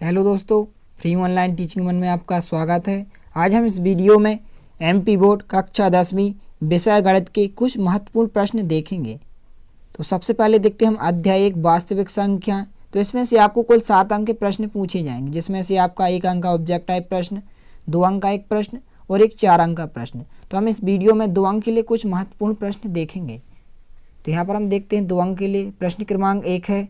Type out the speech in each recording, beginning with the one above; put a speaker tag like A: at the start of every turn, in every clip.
A: Hello दोस्तों, free online teaching one में आपका स्वागत है। आज हम इस वीडियो में एमपी बोर्ड कक्षा 10वीं विषय गणित के कुछ महत्वपूर्ण प्रश्न देखेंगे। तो सबसे पहले देखते हैं हम अध्याय 1 वास्तविक संख्या। तो इसमें से आपको कुल 7 अंक के प्रश्न पूछे जाएंगे, जिसमें से आपका 1 अंक का ऑब्जेक्ट टाइप प्रश्न, 2 अंक का एक प्रश्न और एक 4 अंक का प्रश्न। तो हम इस वीडियो में 2 अंक के लिए कुछ महत्वपूर्ण प्रश्न देखेंगे। तो यहाँ पर हम देखते हैं 2 अंक के लिए प्रश्न क्रमांक 1 है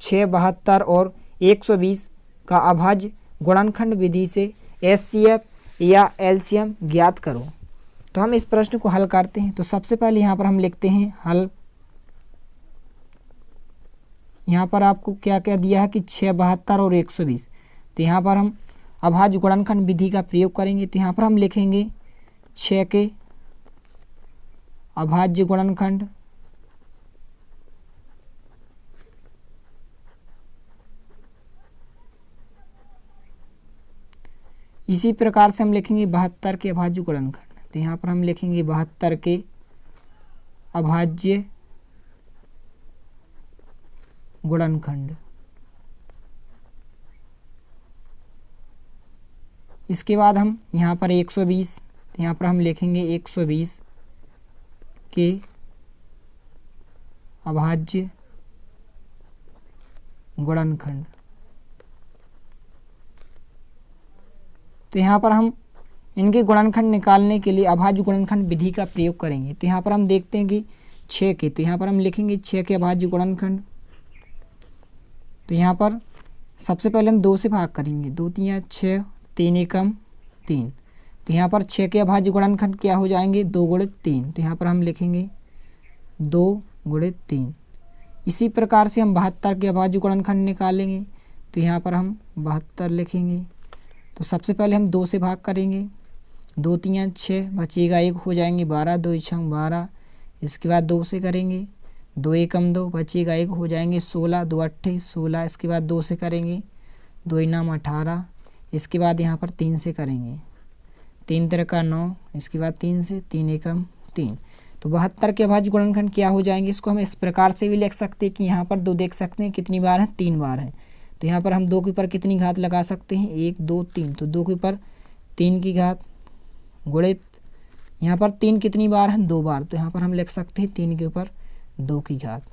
A: 6, 72 और 120 का अभाज्य गुणनखंड विधि से एचसीएफ या एलसीएम ज्ञात करो। तो हम इस प्रश्न को हल करते हैं। तो सबसे पहले यहाँ पर हम लिखते हैं हल। यहाँ पर आपको क्या क्या दिया है कि 6, 72 और 120। तो यहाँ पर हम अभाज्य गुणनखंड विधि का प्रयोग करेंगे। तो यहाँ पर हम लिखेंगे 6 के अभाज्य गुणनखंड इसी प्रकार से हम लिखेंगे 72 के अभाज्य गुणनखंड। तो यहाँ पर हम लिखेंगे 72 के अभाज्य गुणनखंड। इसके बाद हम यहाँ पर 120, तो यहाँ पर हम लिखेंगे 120 के अभाज्य गुणनखंड। तो यहाँ पर हम इनके गुणनखंड निकालने के लिए अभाज्य गुणनखंड विधि का प्रयोग करेंगे। तो यहाँ पर हम देखते हैं कि 6 के, तो यहाँ पर हम लिखेंगे 6 के अभाज्य गुणनखंड। तो यहाँ पर सबसे पहले हम 2 से भाग करेंगे, 2 3 6, 3 एकम 3। तो यहाँ पर 6 के अभाज्य गुणनखंड क्या हो जाएंगे 2 गुणित 3। तो यहाँ पर हम लिखेंगे 2 गुणित 3। इसी प्रकार से हम 72 के अभाज्य गुणनखंड निकालेंगे। तो यहाँ पर हम 72 लिखेंगे। तो सबसे पहले हम 2 से भाग करेंगे, 2 3 6, बचेगा 1 हो जाएंगे 12, 2 छंग 12। इसके बाद 2 से करेंगे, 2 एकम 2, बचेगा 1 हो जाएंगे 16, 2 अट्ठे 16। इसके बाद 2 से करेंगे, 2 इनाम 18। इसके बाद यहाँ पर 3 से करेंगे, 3 3 का 9। इसके बाद 3 से, 3 एकम 3। तो 72 के अभाज्य गुणनखंड क्या हो जाएंगे, इसको हम इस प्रकार से भी लिख सकते हैं कि यहाँ पर 2 देख सकते हैं कितनी बार है, 3 बार है। तो यहाँ पर हम 2 के ऊपर कितनी घात लगा सकते हैं, 1 2 3। तो 2 के ऊपर 3 की घात गुणित यहाँ पर 3 कितनी बार है, 2 बार। तो यहाँ पर हम लिख सकते हैं 3 के ऊपर 2 की घात।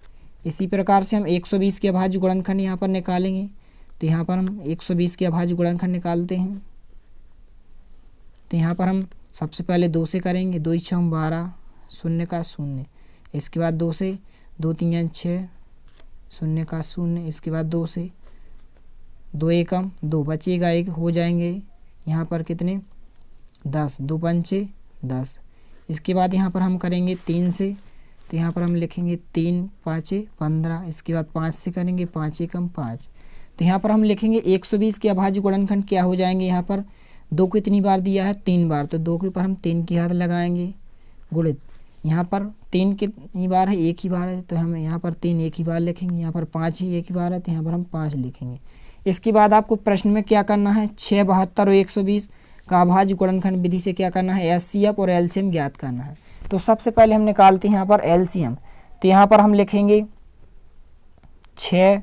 A: इसी प्रकार से हम 120 के अभाज्य गुणनखंड यहाँ पर निकालेंगे। तो यहाँ पर हम 120 के अभाज्य गुणनखंड निकालते हैं। तो यहाँ पर हम सबसे पहले 2 से करेंगे, 2 छंग 12, 0 का 0। इसके बाद 2 से, 2 3 6, 0 का 0। इसके बाद 2 से, 2 एकम 2, बचेगा 1 हो जाएंगे यहाँ पर कितने 10, 2 पंचे 10। इसके बाद यहाँ पर हम करेंगे 3 से। तो यहाँ पर हम लिखेंगे 3 5 15। इसके बाद 5 से करेंगे, 5 एकम 5। तो यहाँ पर हम लिखेंगे 120 के अभाज्य गुणनखंड क्या हो जाएंगे, यहाँ पर 2 को इतनी बार दिया है 3 बार। तो 2 के ऊपर हम 3 की घात लगाएंगे गुणित यहाँ पर 3 कितनी बार है, 1 ही बार है। तो हम यहाँ पर 3 1 ही बार लिखेंगे। यहाँ पर 5 ही 1 ही बार है, तो यहाँ पर हम 5 लिखेंगे। इसके बाद आपको प्रश्न में क्या करना है, 6, 72 और 120 का अभाज्य गुणनखंड विधि से क्या करना है, एचसीएफ और एलसीएम ज्ञात करना है। तो सबसे पहले हम निकालते हैं यहाँ पर एलसीएम। तो यहाँ पर हम लिखेंगे 6,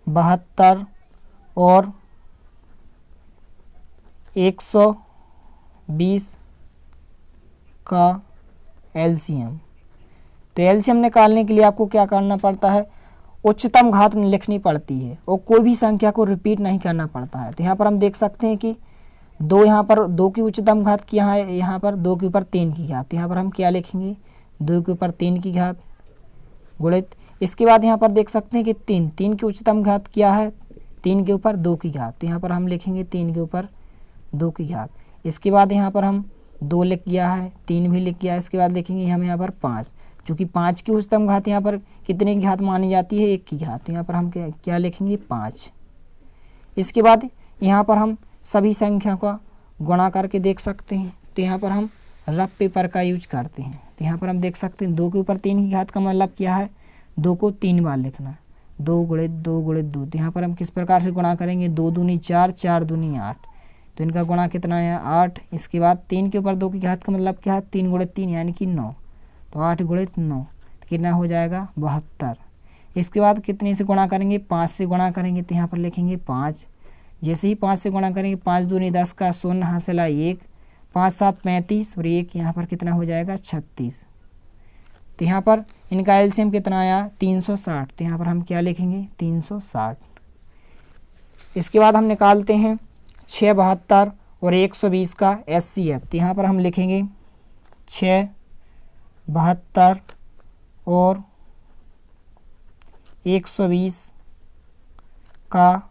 A: 72 और 120 का एलसीएम। तो एलसीएम निकालने के लिए आपको क्या करना पड़ता है, उच्चतम घात लिखनी पड़ती है और कोई भी संख्या को रिपीट नहीं करना पड़ता है। तो यहाँ पर हम देख सकते हैं कि 2 यहाँ पर 2 की उच्चतम घात क्या है, यहाँ पर 2 के ऊपर 3 की घात। तो यहाँ पर हम क्या लिखेंगे, 2 के ऊपर 3 की घात गुणित। इसके बाद यहाँ पर देख सकते हैं कि 3 की उच्चतम घात क्या है, 3 के ऊपर 2 की घात। तो यहाँ पर हम लिखेंगे 3 के ऊपर 2 की घात। इसके बाद यहाँ पर हम 2 लिख गया है, 3 भी लिख गया है। इसके बाद लिखेंगे हम यहाँ पर 5, क्योंकि 5 की उच्चतम घात यहाँ पर कितने की घात मानी जाती है, 1 की घात। तो यहाँ पर हम क्या लिखेंगे 5। इसके बाद यहाँ पर हम सभी संख्या का गुणा करके देख सकते हैं। तो यहाँ पर हम रफ पेपर का यूज करते हैं। तो यहाँ पर हम देख सकते हैं 2 के ऊपर 3 की घात का मतलब क्या है, 2 को 3 बार लिखना, 2 गुणित 2 गुणित 2। तो यहाँ पर हम किस प्रकार से गुणा करेंगे, 2 दूनी 4, 4 दूनी 8। तो इनका गुणा कितना है 8। इसके बाद 3 के ऊपर 2 की घात का मतलब क्या है, 3 गुणित 3 यानी कि 9। तो 8 गुणित 9 कितना हो जाएगा 72। इसके बाद कितने से गुणा करेंगे, 5 से गुणा करेंगे। तो यहाँ पर लिखेंगे 5। जैसे ही 5 से गुणा करेंगे 5 दूनी 10 का 0 हासिल 1, 5 7 35 और 1 यहाँ पर कितना हो जाएगा 36। तो यहाँ पर इनका एलसीएम कितना आया 360। तो यहाँ पर हम क्या लिखेंगे 360। इसके बाद हम निकालते हैं 672 और 120 का एचसीएफ। तो यहाँ पर हम लिखेंगे 672 और 120 का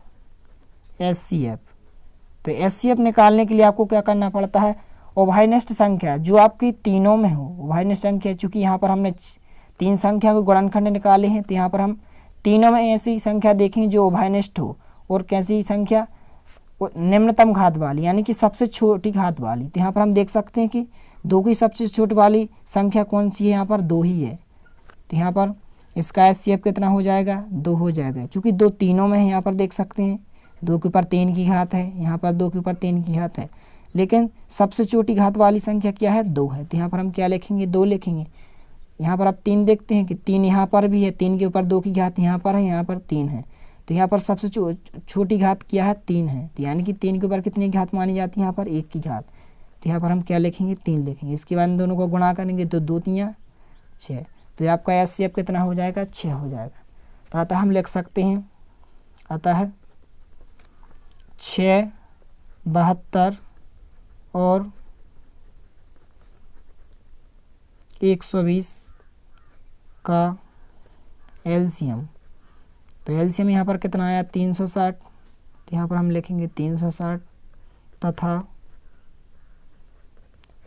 A: एचसीएफ। तो एचसीएफ निकालने के लिए आपको क्या करना पड़ता है, उभयनिष्ठ संख्या जो आपकी तीनों में हो, उभयनिष्ठ संख्या, चूँकि यहाँ पर हमने 3 संख्या को गुणनखंड निकाले हैं, तो यहाँ पर हम तीनों में ऐसी संख्या देखेंगे जो उभयनिष्ठ हो। और कैसी संख्या, निम्नतम घात वाली, यानी कि सबसे छोटी घात वाली। तो यहाँ पर हम देख सकते हैं कि 2 की सबसे छोटी वाली संख्या कौन सी है, यहाँ पर 2 ही है। तो यहाँ पर इसका एचसीएफ कितना हो जाएगा 2 हो जाएगा, क्योंकि 2 तीनों में है। यहाँ पर देख सकते हैं 2 के ऊपर 3 की घात है, यहाँ पर 2 के ऊपर 3 की घात है, लेकिन सबसे छोटी घात वाली संख्या क्या है 2 है। तो यहाँ पर हम क्या लिखेंगे 2 लिखेंगे। यहाँ पर आप 3 देखते हैं कि 3 यहाँ पर भी है, 3 के ऊपर 2 की घात यहाँ पर है, यहाँ पर 3 है। तो यहाँ पर सबसे छोटी घात क्या है 3 है। तो यानी कि 3 के ऊपर कितनी घात मानी जाती है, यहाँ पर 1 की घात। तो यहाँ पर हम क्या लिखेंगे 3 लिखेंगे। इसके बाद इन दोनों को गुणा करेंगे तो 2 3 6। तो आपका एचसीएफ कितना हो जाएगा 6 हो जाएगा। तो अतः हम लिख सकते हैं, अतः 672 और 120 का एलसीएम। तो एलसीएम यहाँ पर कितना आया 360। तो यहाँ पर हम लिखेंगे 360 तथा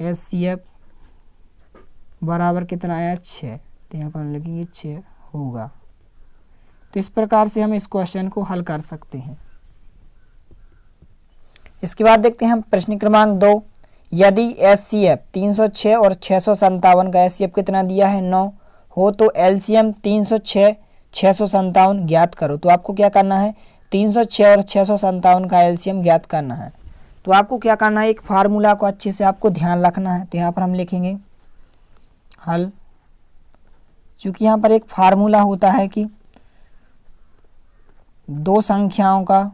A: एचसीएफ बराबर कितना आया 6। तो यहाँ पर हम लिखेंगे 6 होगा। तो इस प्रकार से हम इस क्वेश्चन को हल कर सकते हैं। इसके बाद देखते हैं हम प्रश्न क्रमांक 2। यदि एचसीएफ 306 और 657 का एचसीएफ कितना दिया है 9 हो तो एलसीएम 306 657 ज्ञात करो। तो आपको क्या करना है 306 और 657 का एलसीएम ज्ञात करना है। तो आपको क्या करना है, एक फार्मूला को अच्छे से आपको ध्यान रखना है। तो यहाँ पर हम लिखेंगे हल, चूँकि यहाँ पर एक फार्मूला होता है कि 2 संख्याओं का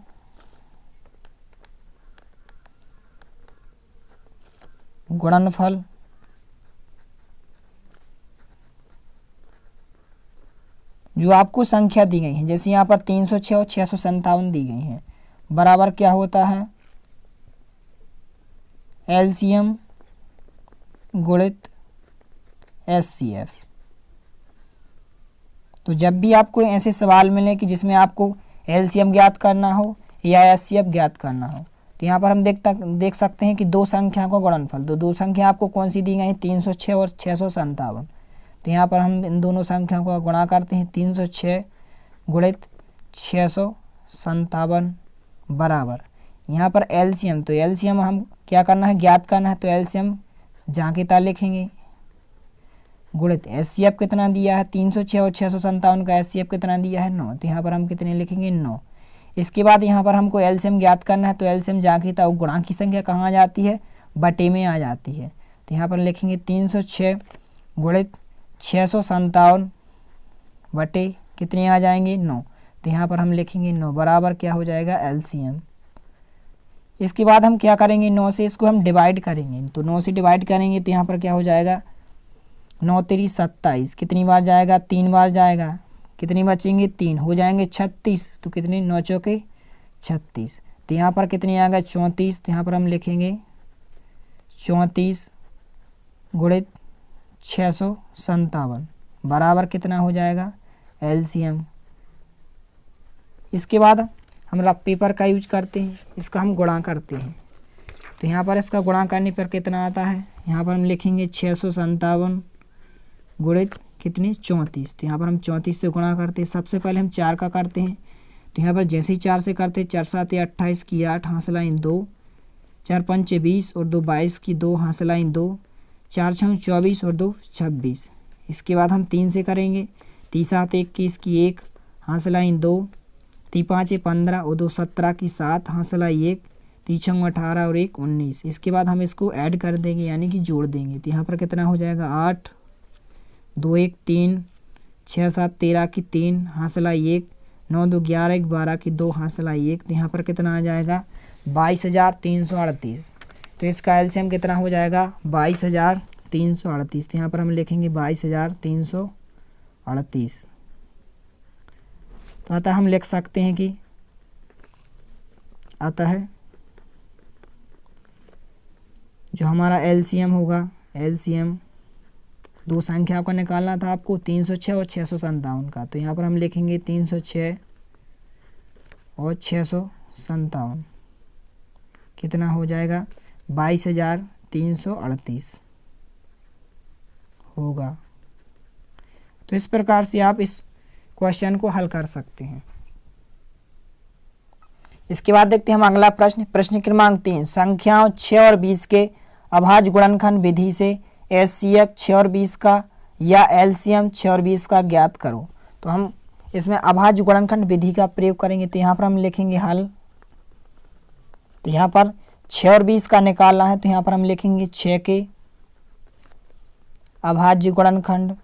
A: गुणनफल जो आपको संख्या दी गई है, जैसे यहाँ पर 306 और 657 दी गई हैं, बराबर क्या होता है एलसीएम गुणित एचसीएफ। तो जब भी आपको ऐसे सवाल मिले कि जिसमें आपको एलसीएम ज्ञात करना हो या एचसीएफ ज्ञात करना हो, तो यहाँ पर हम देख सकते हैं कि 2 संख्या का गुणनफल। तो 2 संख्या आपको कौन सी दी गई है 306 और 657। तो यहाँ पर हम इन दोनों संख्याओं का गुणा करते हैं 306 गुणित 657 बराबर यहाँ पर एलसीएम। तो एलसीएम हम क्या करना है ज्ञात करना है, तो एलसीएम जहाँ की ता लिखेंगे गुणित एचसीएफ कितना दिया है 306 और 657 का एचसीएफ कितना दिया है 9। तो यहाँ पर हम कितने लिखेंगे 9। इसके बाद यहाँ पर हमको एलसीएम ज्ञात करना है, तो एलसीएम जहाँ की ता गुणा की संख्या कहाँ आ जाती है बटे में आ जाती है। तो यहाँ पर लिखेंगे 306 गुणित 657 बटे कितने आ जाएंगे 9। तो यहाँ पर हम लिखेंगे 9 बराबर क्या हो जाएगा एलसीएम। इसके बाद हम क्या करेंगे 9 से इसको हम डिवाइड करेंगे। तो 9 से डिवाइड करेंगे तो यहाँ पर क्या हो जाएगा 9 3 27, कितनी बार जाएगा 3 बार जाएगा, कितनी बचेंगे 3 हो जाएंगे 36। तो कितनी 9 चौके 36। तो यहाँ पर कितनी आएगा 34। तो यहाँ पर हम लिखेंगे 34 गुणित 657 बराबर कितना हो जाएगा एलसीएम। इसके बाद हम रफ पेपर का यूज करते हैं, इसका हम गुणा करते हैं। तो यहाँ पर इसका गुणा करने पर कितना आता है, यहाँ पर हम लिखेंगे 657 गुणित कितनी 34। तो यहाँ पर हम 34 से गुणा करते हैं। सबसे पहले हम 4 का करते हैं। तो यहाँ पर जैसे ही 4 से करते हैं 4 7 28 की 8 हासिलाइन 2, 4 5 20 और 2 22 की 2 हासिलाइन 2, 4 6 24 और 2 26। इसके बाद हम 3 से करेंगे 3 7 21 की 1 हासिलाइन 2, 3 5 15 और 2 17 की 7 हासिलाई 1, 3 6 18 और 1 19। इसके बाद हम इसको ऐड कर देंगे यानी कि जोड़ देंगे। तो यहाँ पर कितना हो जाएगा 8 2 1 3 6 7 13 की 3 हासिलाई 1, 9 2 11 1 12 की 2 हासिल आई 1, तो यहाँ पर कितना आ जाएगा 22,338। तो इसका एलसीएम कितना हो जाएगा 22,338। तो यहाँ पर हम लिखेंगे 22,338। तो अतः हम लिख सकते हैं कि अतः जो हमारा एलसीएम होगा, एलसीएम दो संख्याओं का निकालना था आपको, 306 और 657 का। तो यहाँ पर हम लिखेंगे 306 और 657 कितना हो जाएगा 22,338 होगा। तो इस प्रकार से आप इस क्वेश्चन को हल कर सकते हैं। इसके बाद देखते हैं हम अगला प्रश्न, प्रश्न क्रमांक 3, संख्याओं 6 और 20 के अभाज्य गुणनखंड विधि से एचसीएफ 6 और 20 का या एलसीएम 6 और 20 का ज्ञात करो। तो हम इसमें अभाज्य गुणनखंड विधि का प्रयोग करेंगे। तो यहाँ पर हम लिखेंगे हल। तो यहाँ पर 6 और 20 का निकालना है, तो यहाँ पर हम लिखेंगे 6 के अभाज्य गुणनखंड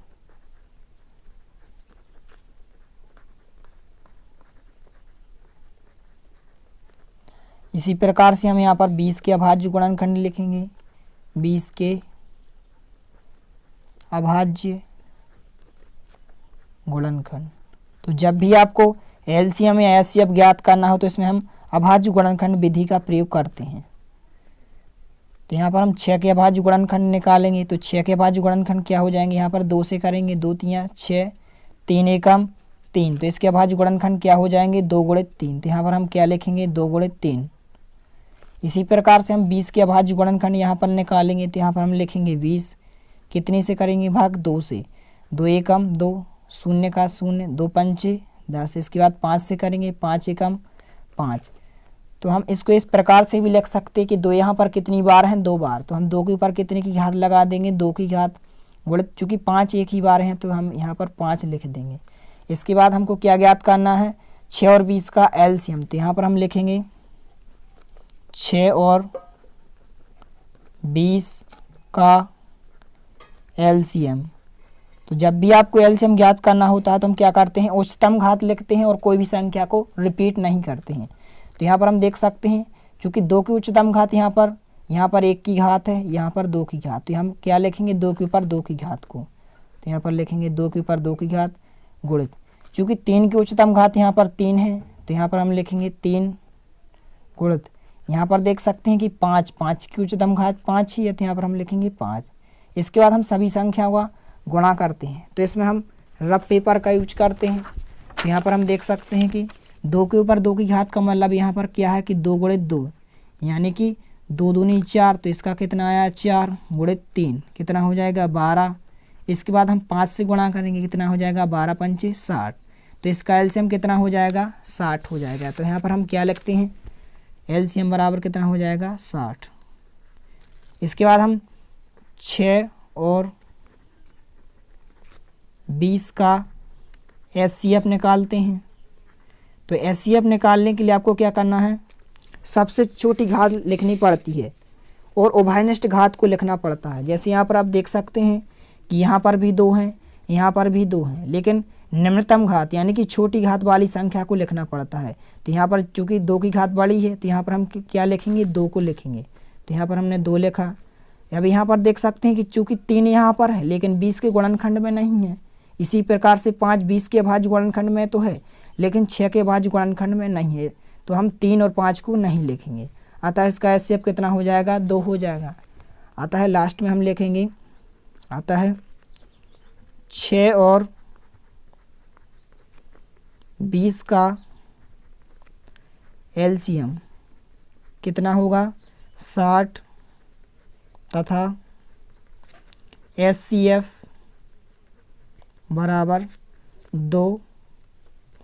A: इसी प्रकार से हम यहाँ पर 20 के अभाज्य गुणनखंड लिखेंगे, 20 के अभाज्य गुणनखंड। तो जब भी आपको एलसीएम या एचसीएफ ज्ञात करना हो तो इसमें हम अभाज्य गुणनखंड विधि का प्रयोग करते हैं। तो यहाँ पर हम 6 के अभाज्य गुणनखंड निकालेंगे। तो 6 के अभाज्य गुणनखंड क्या हो जाएंगे, यहाँ पर 2 से करेंगे, 2 3 6, 3 एकम 3। तो इसके अभाज्य गुणनखंड क्या हो जाएंगे 2 गुणित 3। तो यहाँ पर हम क्या लिखेंगे 2 गुणित 3। इसी प्रकार से हम 20 के अभाज्य गुणनखंड यहाँ पर निकालेंगे। तो यहाँ पर हम लिखेंगे 20 कितने से करेंगे भाग 2 से, 2 एकम 2, शून्य का शून्य, 2 पंचे 10। इसके बाद 5 से करेंगे, 5 एकम 5। तो हम इसको इस प्रकार से भी लिख सकते हैं कि 2 यहाँ पर कितनी बार हैं 2 बार। तो हम 2 के ऊपर कितने की घात लगा देंगे 2 की घात गुणित, चूँकि 5 एक ही बार हैं तो हम यहाँ पर 5 लिख देंगे। इसके बाद हमको क्या ज्ञात करना है 6 और 20 का एलसीएम। तो यहाँ पर हम लिखेंगे 6 और 20 का एलसीएम। तो जब भी आपको एलसीएम ज्ञात करना होता है तो हम क्या करते हैं उच्चतम घात लिखते हैं और कोई भी संख्या को रिपीट नहीं करते हैं। तो यहाँ पर हम देख सकते हैं चूँकि 2 की उच्चतम घात यहाँ पर 1 की घात है, यहाँ पर 2 की घात। तो हम क्या लिखेंगे 2 के ऊपर 2 की घात को। तो यहाँ पर लिखेंगे 2 के ऊपर 2 की घात गुणित, चूँकि 3 की उच्चतम घात यहाँ पर 3 है तो यहाँ पर हम लिखेंगे 3 गुणित, यहाँ पर देख सकते हैं कि 5 की उच्चतम घात 5 ही है तो यहाँ पर हम लिखेंगे 5। इसके बाद हम सभी संख्याओं का गुणा करते हैं। तो इसमें हम रफ पेपर का यूज करते हैं। तो यहाँ पर हम देख सकते हैं कि 2 के ऊपर 2 की घात का मतलब यहाँ पर क्या है कि 2 गुणित 2, यानी कि 2 दूनी 4। तो इसका कितना आया 4 गुणित 3 कितना हो जाएगा 12। इसके बाद हम 5 से गुणा करेंगे, कितना हो जाएगा 12 पंचे 60। तो इसका एलसीएम कितना हो जाएगा 60 हो जाएगा। तो यहाँ पर हम क्या लिखते हैं एलसीएम बराबर कितना हो जाएगा 60। इसके बाद हम 6 और 20 का एचसीएफ निकालते हैं। तो एचसीएफ निकालने के लिए आपको क्या करना है सबसे छोटी घात लिखनी पड़ती है और उभयनिष्ठ घात को लिखना पड़ता है। जैसे यहाँ पर आप देख सकते हैं कि यहाँ पर भी 2 हैं, यहाँ पर भी 2 हैं, लेकिन निम्नतम घात यानी कि छोटी घात वाली संख्या को लिखना पड़ता है। तो यहाँ पर चूँकि 2 की घात बड़ी है तो यहाँ पर हम क्या लिखेंगे 2 को लिखेंगे। तो यहाँ पर हमने 2 लिखा। अब यहाँ पर देख सकते हैं कि चूँकि 3 यहाँ पर है लेकिन 20 के गुणनखंड में नहीं है। इसी प्रकार से 5 20 के अभाज्य गुणनखंड में तो है लेकिन 6 के अभाज्य गुणनखंड में नहीं है, तो हम 3 और 5 को नहीं लिखेंगे। अतः इसका एचसीएफ कितना हो जाएगा 2 हो जाएगा। अतः लास्ट में हम लिखेंगे अतः 6 और 20 का एलसीएम कितना होगा 60 तथा एचसीएफ बराबर 2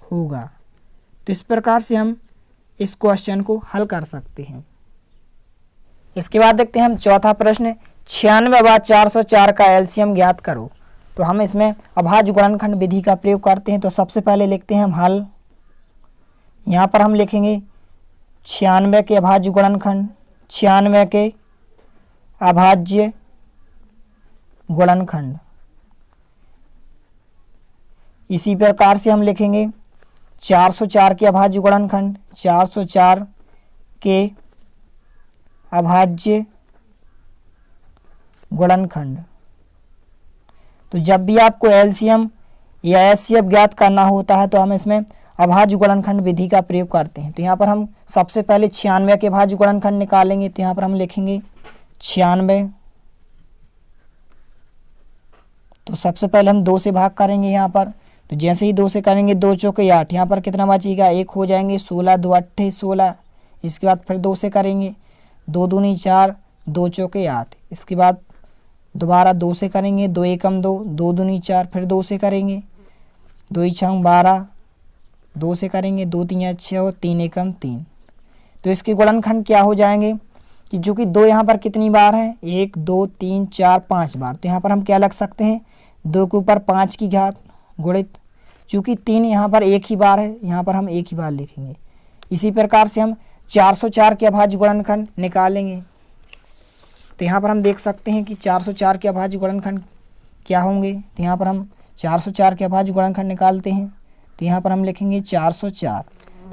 A: होगा। तो इस प्रकार से हम इस क्वेश्चन को हल कर सकते हैं। इसके बाद देखते हैं हम चौथा प्रश्न, 96/404 का एलसीएम ज्ञात करो। तो हम इसमें अभाज्य गुणनखंड विधि का प्रयोग करते हैं। तो सबसे पहले लिखते हैं हम हल। यहाँ पर हम लिखेंगे 96 के अभाज्य गुणनखंड, 96 के अभाज्य गुणनखंड। इसी प्रकार से हम लिखेंगे 404 के अभाज्य गुणनखंड, 404 के अभाज्य गुणनखंड। तो जब भी आपको एलसीएम या एचसीएफ ज्ञात करना होता है तो हम इसमें अभाज्य गुणनखंड विधि का प्रयोग करते हैं। तो यहाँ पर हम सबसे पहले 96 के अभाज्य गुणनखंड निकालेंगे। तो यहाँ पर हम लिखेंगे 96। तो सबसे पहले हम 2 से भाग करेंगे यहाँ पर। तो जैसे ही 2 से करेंगे 2 चौके 8, यहाँ पर कितना बचेगा 1 हो जाएंगे, 16 2 8 16। इसके बाद फिर 2 से करेंगे, 2 दूनी 4, 2 चौके 8। इसके बाद दोबारा 2 से करेंगे, 2 एकम 2, 2 दूनी 4, फिर 2 से करेंगे, 2 छंग 12, 2 से करेंगे, 2 तीन 6 और 3 एकम 3। तो इसके गुणनखंड क्या हो जाएंगे कि जो कि 2 यहाँ पर कितनी बार है, 1 2 3 4 5 बार। तो यहाँ पर हम क्या लग सकते हैं, 2 के ऊपर 5 की घात गुणित, चूँकि 3 यहाँ पर एक ही बार है, यहाँ पर हम एक ही बार लिखेंगे। इसी प्रकार से हम 404 के अभाज्य गुणनखंड निकालेंगे। तो यहाँ पर हम देख सकते हैं कि 404 के अभाज्य गुणनखंड क्या होंगे। तो यहाँ पर हम 404 के अभाज्य गुणनखंड निकालते हैं। तो यहाँ पर हम लिखेंगे 404।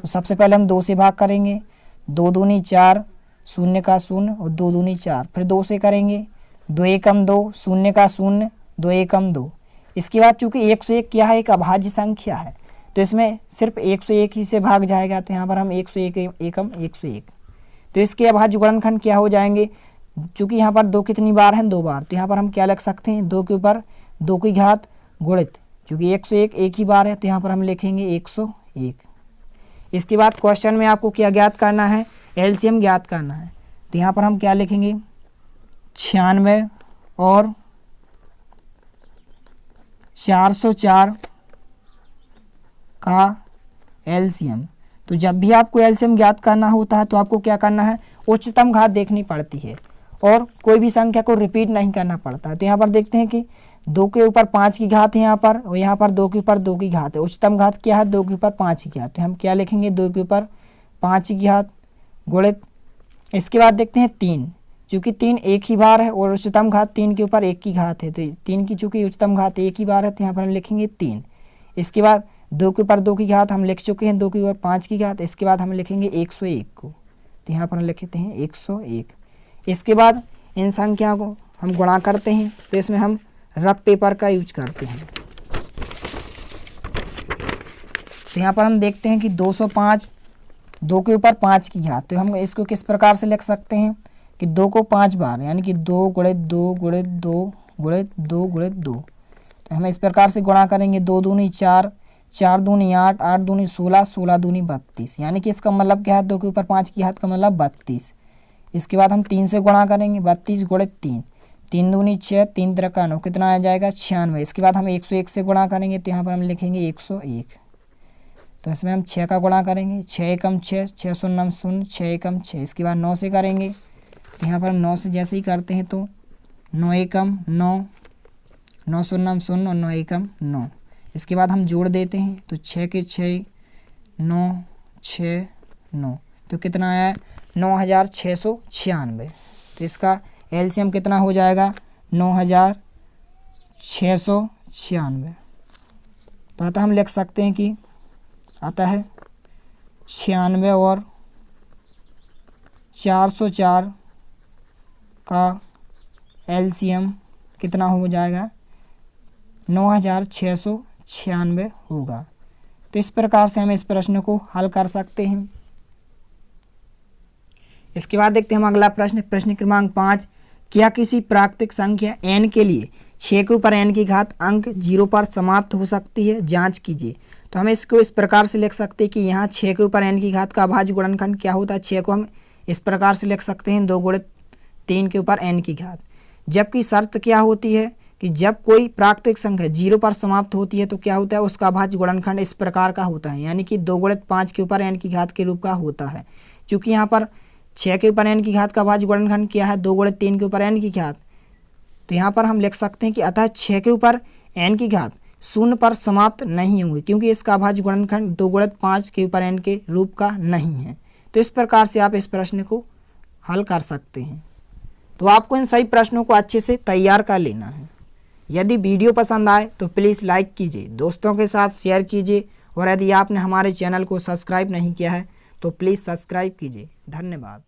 A: तो सबसे पहले हम 2 से भाग करेंगे, 2 दूनी 4, 0 का 0 और 2 दूनी 4, फिर 2 से करेंगे, 2 एकम 2, 0 का 0, 2 एकम 2। इसके बाद चूँकि 101 क्या है, एक अभाज्य संख्या है, तो इसमें सिर्फ 101 ही से भाग जाएगा। तो यहाँ पर हम 101 एकम 101। तो इसके अभाज्य गुणनखंड क्या हो जाएंगे, चूँकि यहाँ पर 2 कितनी बार हैं, 2 बार। तो यहाँ पर हम क्या लग सकते हैं, 2 के ऊपर 2 की घात गुणित, क्योंकि 101 एक ही बार है, तो यहाँ पर हम लिखेंगे 101। इसके बाद क्वेश्चन में आपको क्या ज्ञात करना है, एलसीएम ज्ञात करना है। तो यहाँ पर हम क्या लिखेंगे, 96 और 404 का एलसीएम। तो जब भी आपको एलसीएम ज्ञात करना होता है तो आपको क्या करना है, उच्चतम घात देखनी पड़ती है और कोई भी संख्या को रिपीट नहीं करना पड़ता है। तो यहाँ पर देखते हैं कि 2 के ऊपर 5 की घात है यहाँ पर, और यहाँ पर 2 के ऊपर 2 की घात है। उच्चतम घात क्या है, 2 के ऊपर 5 की घात। तो हम क्या लिखेंगे, 2 के ऊपर 5 की घात गुणित। इसके बाद देखते हैं 3, चूँकि 3 एक ही बार है और उच्चतम घात 3 के ऊपर 1 की घात है, तो 3 की चूँकि उच्चतम घात 1 ही बार है, तो यहाँ पर हम लिखेंगे 3। इसके बाद 2 के ऊपर 2 की घात हम लिख चुके हैं, 2 के ऊपर 5 की घात। इसके बाद हम लिखेंगे 101 को, तो यहाँ पर हम लिखते हैं 101। इसके बाद इन संख्या को हम गुणा करते हैं, तो इसमें हम रफ पेपर का यूज करते हैं। तो यहाँ पर हम देखते हैं कि 205, 2 के ऊपर 5 की घात। तो हम इसको किस प्रकार से लिख सकते हैं कि 2 को 5 बार, यानी कि 2 गुणित 2 गुणित 2 गुणित 2 गुणित 2। तो हम इस प्रकार से गुणा करेंगे, 2 दूनी 4, 4 दूनी 8, 8 दूनी 16, 16 दूनी 32, यानी कि इसका मतलब क्या है, 2 के ऊपर 5 की घात का मतलब 32। इसके बाद हम 3 से गुणा करेंगे, 32 गुणित 3, 3 दूनी 6, 3 त्रिका 9, कितना आ जाएगा 96। इसके बाद हम 101 से गुणा करेंगे, तो यहाँ पर हम लिखेंगे 101। तो इसमें हम 6 का गुणा करेंगे, 6 एकम 6, 6 शून्य 0, 6 एकम 6। इसके बाद 9 से करेंगे, तो यहाँ पर हम 9 से जैसे ही करते हैं तो 9 एकम 9, 9 शून्य 0 और 9 एकम 9। इसके बाद हम जोड़ देते हैं, तो 6 के 6, 9 6 9, तो कितना आया 9696। तो इसका एलसीएम कितना हो जाएगा, 9696। तो अतः हम लिख सकते हैं कि अतः 96 और 404 का एलसीएम कितना हो जाएगा, 9696 होगा। तो इस प्रकार से हम इस प्रश्न को हल कर सकते हैं। इसके बाद देखते हैं हम अगला प्रश्न, प्रश्न क्रमांक 5। क्या किसी प्राकृतिक संख्या n के लिए 6 के ऊपर n की घात अंक 0 पर समाप्त हो सकती है, जांच कीजिए। तो हम इसको इस प्रकार से लिख सकते हैं कि यहाँ 6 के ऊपर n की घात का अभाज्य गुणनखंड क्या होता है। 6 को हम इस प्रकार से लिख सकते हैं, 2 गुणित 3 के ऊपर n की घात। जबकि शर्त क्या होती है कि जब कोई प्राकृतिक संख्या 0 पर समाप्त होती है तो क्या होता है, उसका अभाज्य गुणनखंड इस प्रकार का होता है, यानी कि 2 गुणित 5 के ऊपर n की घात के रूप का होता है। चूँकि यहाँ पर 6 के ऊपर n की घात का अभाज्य गुणनखंड क्या है, 2 गुणित 3 के ऊपर n की घात। तो यहाँ पर हम लिख सकते हैं कि अतः 6 के ऊपर n की घात 0 पर समाप्त नहीं होंगे, क्योंकि इसका अभाज्य गुणनखंड 2 गुणित 5 के ऊपर n के रूप का नहीं है। तो इस प्रकार से आप इस प्रश्न को हल कर सकते हैं। तो आपको इन सभी प्रश्नों को अच्छे से तैयार कर लेना है। यदि वीडियो पसंद आए तो प्लीज़ लाइक कीजिए, दोस्तों के साथ शेयर कीजिए और यदि आपने हमारे चैनल को सब्सक्राइब नहीं किया है तो प्लीज़ सब्सक्राइब कीजिए। धन्यवाद।